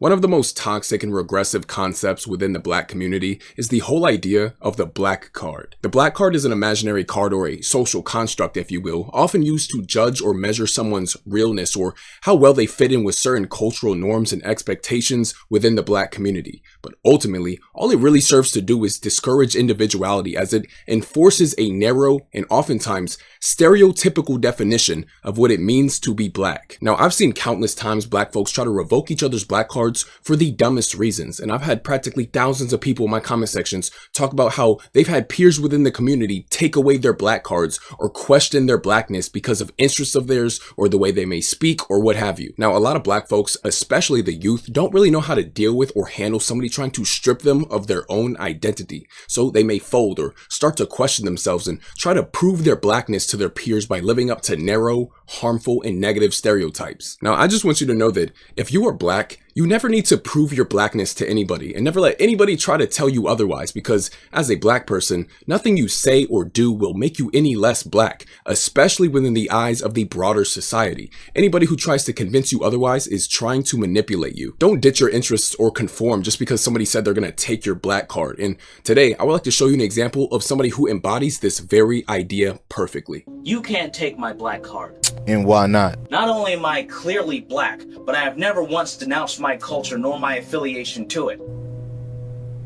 One of the most toxic and regressive concepts within the Black community is the whole idea of the black card. The black card is an imaginary card or a social construct, if you will, often used to judge or measure someone's realness or how well they fit in with certain cultural norms and expectations within the Black community. But ultimately, all it really serves to do is discourage individuality, as it enforces a narrow and oftentimes stereotypical definition of what it means to be Black. Now, I've seen countless times Black folks try to revoke each other's black cards for the dumbest reasons, and I've had practically thousands of people in my comment sections talk about how they've had peers within the community take away their black cards or question their blackness because of interests of theirs or the way they may speak or what have you. Now, a lot of Black folks, especially the youth, don't really know how to deal with or handle somebody trying to strip them of their own identity, so they may fold or start to question themselves and try to prove their blackness to their peers by living up to narrow, harmful, and negative stereotypes. Now, I just want you to know that if you are Black, you never need to prove your blackness to anybody, and never let anybody try to tell you otherwise, because as a Black person, nothing you say or do will make you any less Black, especially within the eyes of the broader society. Anybody who tries to convince you otherwise is trying to manipulate you. Don't ditch your interests or conform just because somebody said they're gonna take your black card. And today, I would like to show you an example of somebody who embodies this very idea perfectly. You can't take my black card. And why not? Not only am I clearly Black, but I have never once denounced my culture nor my affiliation to it.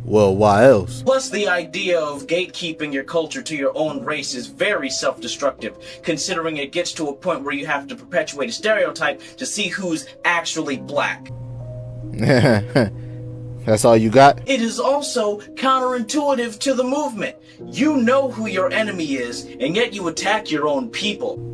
Well, why else? Plus, the idea of gatekeeping your culture to your own race is very self-destructive, considering it gets to a point where you have to perpetuate a stereotype to see who's actually Black. That's all you got? It is also counterintuitive to the movement. You know who your enemy is, and yet you attack your own people.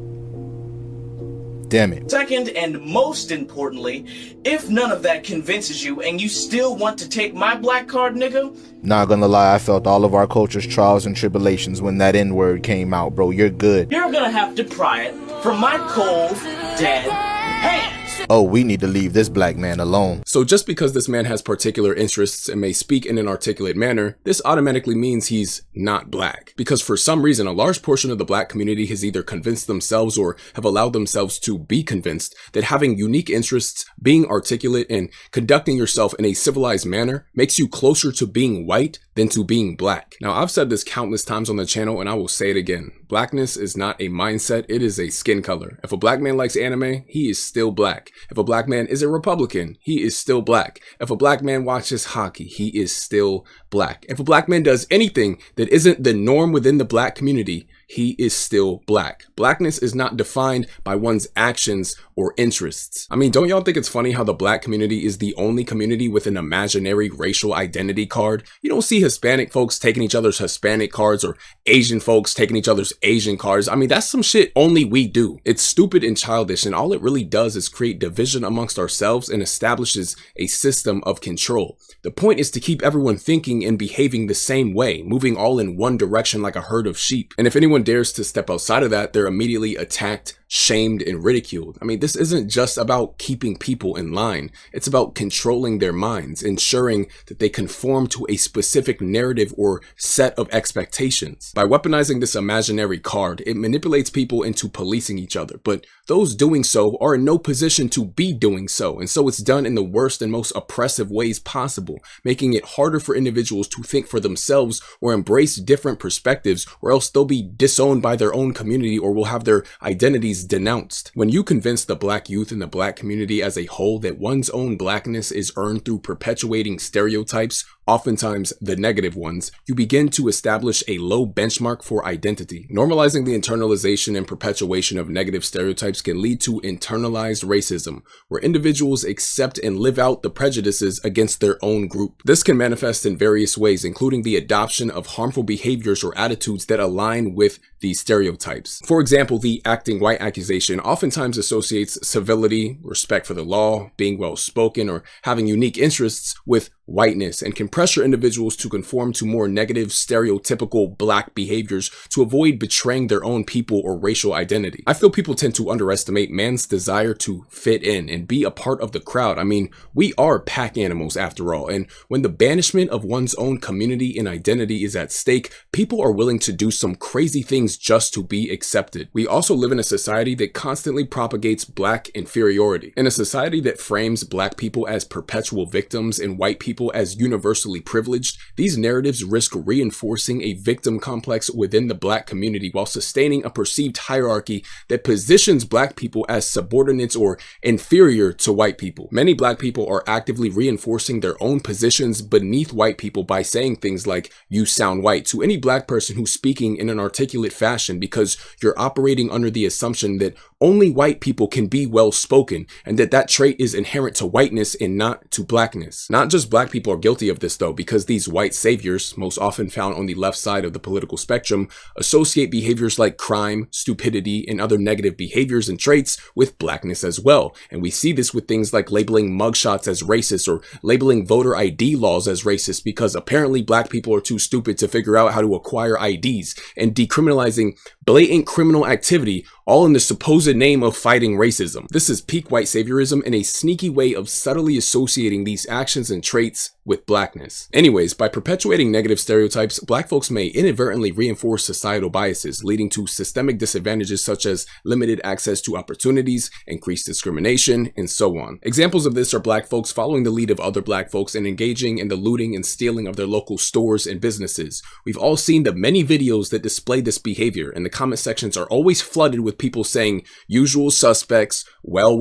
Damn it. Second, and most importantly, if none of that convinces you and you still want to take my black card, nigga. Not gonna lie, I felt all of our culture's trials and tribulations when that N-word came out, bro. You're good. You're gonna have to pry it from my cold, dead hands. Oh, we need to leave this Black man alone. So just because this man has particular interests and may speak in an articulate manner, this automatically means he's not Black. Because for some reason, a large portion of the Black community has either convinced themselves or have allowed themselves to be convinced that having unique interests, being articulate, and conducting yourself in a civilized manner makes you closer to being white than to being Black. Now, I've said this countless times on the channel, and I will say it again. Blackness is not a mindset, it is a skin color. If a Black man likes anime, he is still Black. If a Black man is a Republican, he is still Black. If a Black man watches hockey, he is still Black. If a Black man does anything that isn't the norm within the Black community, he is still Black. Blackness is not defined by one's actions or interests. I mean, don't y'all think it's funny how the Black community is the only community with an imaginary racial identity card? You don't see Hispanic folks taking each other's Hispanic cards or Asian folks taking each other's Asian cards. I mean, that's some shit only we do. It's stupid and childish, and all it really does is create division amongst ourselves and establishes a system of control. The point is to keep everyone thinking and behaving the same way, moving all in one direction like a herd of sheep. And if anyone dares to step outside of that, they're immediately attacked, shamed, and ridiculed. I mean, this isn't just about keeping people in line. It's about controlling their minds, ensuring that they conform to a specific narrative or set of expectations. By weaponizing this imaginary card, it manipulates people into policing each other, but those doing so are in no position to be doing so, and so it's done in the worst and most oppressive ways possible, making it harder for individuals to think for themselves or embrace different perspectives, or else they'll be disowned by their own community or will have their identities denounced. When you convince the Black youth and the Black community as a whole that one's own Blackness is earned through perpetuating stereotypes, oftentimes the negative ones, you begin to establish a low benchmark for identity. Normalizing the internalization and perpetuation of negative stereotypes can lead to internalized racism, where individuals accept and live out the prejudices against their own group. This can manifest in various ways, including the adoption of harmful behaviors or attitudes that align with these stereotypes. For example, the acting white accusation oftentimes associates civility, respect for the law, being well-spoken, or having unique interests with whiteness, and can pressure individuals to conform to more negative, stereotypical black behaviors to avoid betraying their own people or racial identity. I feel people tend to underestimate man's desire to fit in and be a part of the crowd. I mean, we are pack animals after all, and when the banishment of one's own community and identity is at stake, people are willing to do some crazy things just to be accepted. We also live in a society that constantly propagates black inferiority. In a society that frames black people as perpetual victims and white people as universally privileged, these narratives risk reinforcing a victim complex within the black community while sustaining a perceived hierarchy that positions black people as subordinates or inferior to white people. Many black people are actively reinforcing their own positions beneath white people by saying things like, "You sound white," to any black person who's speaking in an articulate fashion, because you're operating under the assumption that only white people can be well spoken and that trait is inherent to whiteness and not to blackness. Not just black people are guilty of this though, because these white saviors, most often found on the left side of the political spectrum, associate behaviors like crime, stupidity, and other negative behaviors and traits with blackness as well. And we see this with things like labeling mugshots as racist or labeling voter ID laws as racist because apparently black people are too stupid to figure out how to acquire IDs, and decriminalizing blatant criminal activity, all in the supposed name of fighting racism. This is peak white saviorism and a sneaky way of subtly associating these actions and traits with blackness. Anyways, by perpetuating negative stereotypes, black folks may inadvertently reinforce societal biases, leading to systemic disadvantages such as limited access to opportunities, increased discrimination, and so on. Examples of this are black folks following the lead of other black folks and engaging in the looting and stealing of their local stores and businesses. We've all seen the many videos that display this behavior, and the comment sections are always flooded with people saying usual suspects, well,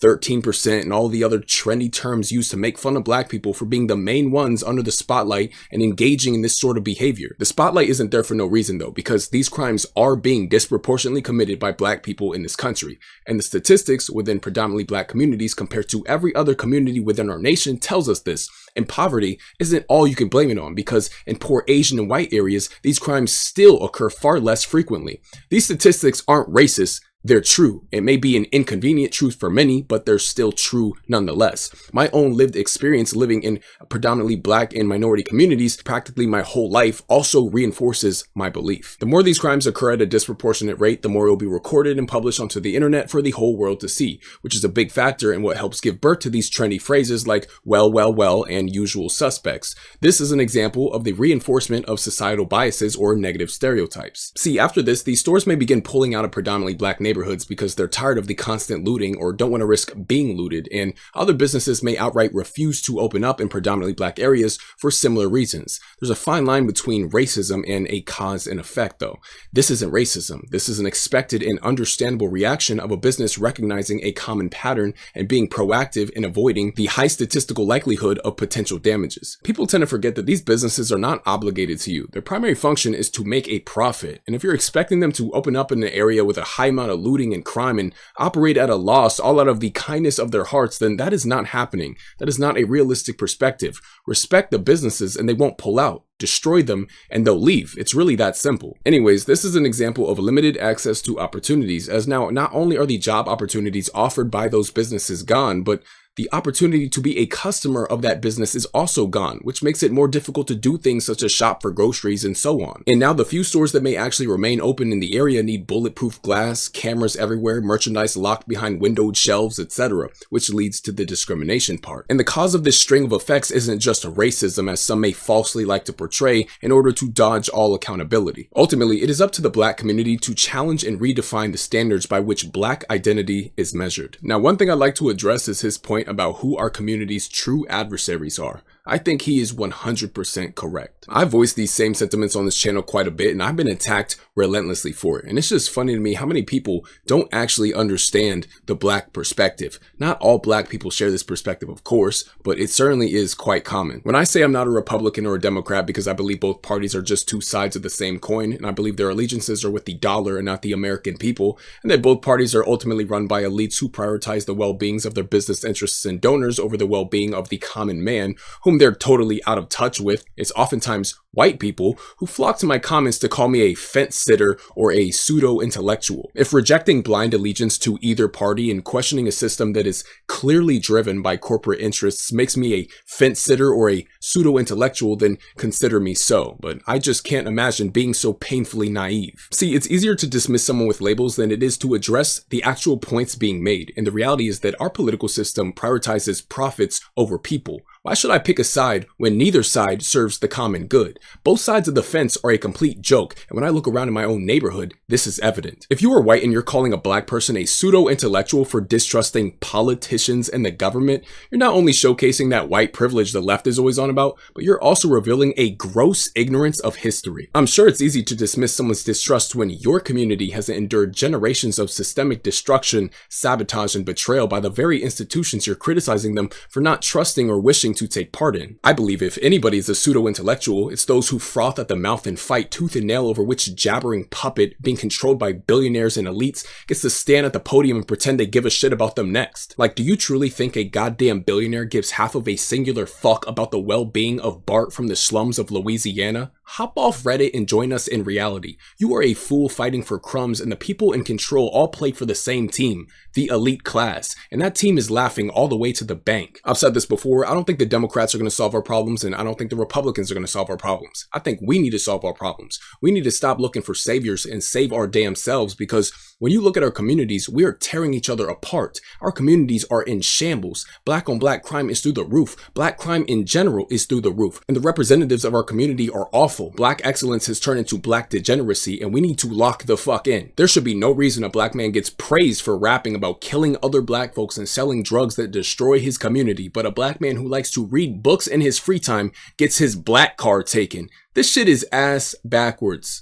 13%, and all the other trendy terms used to make fun of black people for being the main ones under the spotlight and engaging in this sort of behavior. The spotlight isn't there for no reason though, because these crimes are being disproportionately committed by black people in this country. And the statistics within predominantly black communities compared to every other community within our nation tells us this. And poverty isn't all you can blame it on, because in poor Asian and white areas, these crimes still occur far less frequently. These statistics aren't racist. They're true. It may be an inconvenient truth for many, but they're still true nonetheless. My own lived experience living in predominantly black and minority communities practically my whole life also reinforces my belief. The more these crimes occur at a disproportionate rate, the more it will be recorded and published onto the internet for the whole world to see, which is a big factor in what helps give birth to these trendy phrases like well, and usual suspects. This is an example of the reinforcement of societal biases or negative stereotypes. See, after this, these stores may begin pulling out of predominantly black neighborhoods because they're tired of the constant looting or don't want to risk being looted, and other businesses may outright refuse to open up in predominantly black areas for similar reasons. There's a fine line between racism and a cause and effect though. This isn't racism. This is an expected and understandable reaction of a business recognizing a common pattern and being proactive in avoiding the high statistical likelihood of potential damages. People tend to forget that these businesses are not obligated to you. Their primary function is to make a profit, and if you're expecting them to open up in an area with a high amount of looting and crime and operate at a loss all out of the kindness of their hearts, then that is not happening. That is not a realistic perspective. Respect the businesses and they won't pull out. Destroy them and they'll leave. It's really that simple. Anyways, this is an example of limited access to opportunities, as now not only are the job opportunities offered by those businesses gone, but the opportunity to be a customer of that business is also gone, which makes it more difficult to do things such as shop for groceries and so on. And now the few stores that may actually remain open in the area need bulletproof glass, cameras everywhere, merchandise locked behind windowed shelves, etc., which leads to the discrimination part. And the cause of this string of effects isn't just racism, as some may falsely like to portray in order to dodge all accountability. Ultimately, it is up to the black community to challenge and redefine the standards by which black identity is measured. Now, one thing I'd like to address is his point about who our community's true adversaries are. I think he is 100% correct. I voiced these same sentiments on this channel quite a bit, and I've been attacked relentlessly for it. And it's just funny to me how many people don't actually understand the black perspective. Not all black people share this perspective, of course, but it certainly is quite common. When I say I'm not a Republican or a Democrat because I believe both parties are just two sides of the same coin, and I believe their allegiances are with the dollar and not the American people, and that both parties are ultimately run by elites who prioritize the well-beings of their business interests and donors over the well-being of the common man, who whom they're totally out of touch with. It's oftentimes white people who flock to my comments to call me a fence sitter or a pseudo-intellectual. If rejecting blind allegiance to either party and questioning a system that is clearly driven by corporate interests makes me a fence sitter or a pseudo-intellectual, then consider me so. But I just can't imagine being so painfully naive. See, it's easier to dismiss someone with labels than it is to address the actual points being made. And the reality is that our political system prioritizes profits over people. Why should I pick a side when neither side serves the common good? Both sides of the fence are a complete joke, and when I look around in my own neighborhood, this is evident. If you are white and you're calling a black person a pseudo-intellectual for distrusting politicians and the government, you're not only showcasing that white privilege the left is always on about, but you're also revealing a gross ignorance of history. I'm sure it's easy to dismiss someone's distrust when your community has endured generations of systemic destruction, sabotage, and betrayal by the very institutions you're criticizing them for not trusting or wishing to take part in. I believe if anybody is a pseudo-intellectual, it's those who froth at the mouth and fight tooth and nail over which jabbering puppet being controlled by billionaires and elites gets to stand at the podium and pretend they give a shit about them next. Like, do you truly think a goddamn billionaire gives half of a singular fuck about the well-being of Bart from the slums of Louisiana? Hop off Reddit and join us in reality. You are a fool fighting for crumbs, and the people in control all play for the same team, the elite class, and that team is laughing all the way to the bank. I've said this before, I don't think the Democrats are going to solve our problems, and I don't think the Republicans are going to solve our problems. I think we need to solve our problems. We need to stop looking for saviors and save our damn selves, because when you look at our communities, we are tearing each other apart. Our communities are in shambles. Black on black crime is through the roof. Black crime in general is through the roof. And the representatives of our community are awful. Black excellence has turned into black degeneracy, and we need to lock the fuck in. There should be no reason a black man gets praised for rapping about killing other black folks and selling drugs that destroy his community, but a black man who likes to read books in his free time gets his black card taken. This shit is ass backwards.